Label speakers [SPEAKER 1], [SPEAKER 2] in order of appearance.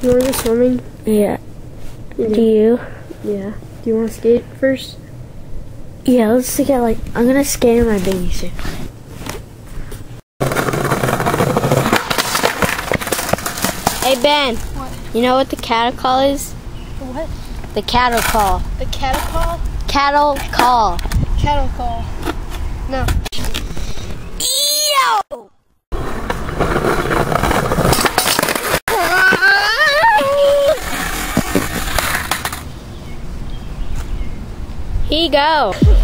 [SPEAKER 1] You want to go swimming?
[SPEAKER 2] Yeah. Do you?
[SPEAKER 1] Yeah. Do you want to skate first?
[SPEAKER 2] Yeah, let's get I'm gonna skate in my bathing suit. Hey Ben.
[SPEAKER 1] What?
[SPEAKER 2] You know what the cattle call is?
[SPEAKER 1] The what?
[SPEAKER 2] The cattle call.
[SPEAKER 1] The cattle call?
[SPEAKER 2] Cattle call.
[SPEAKER 1] Cattle call. No.
[SPEAKER 2] Yo! Here you go.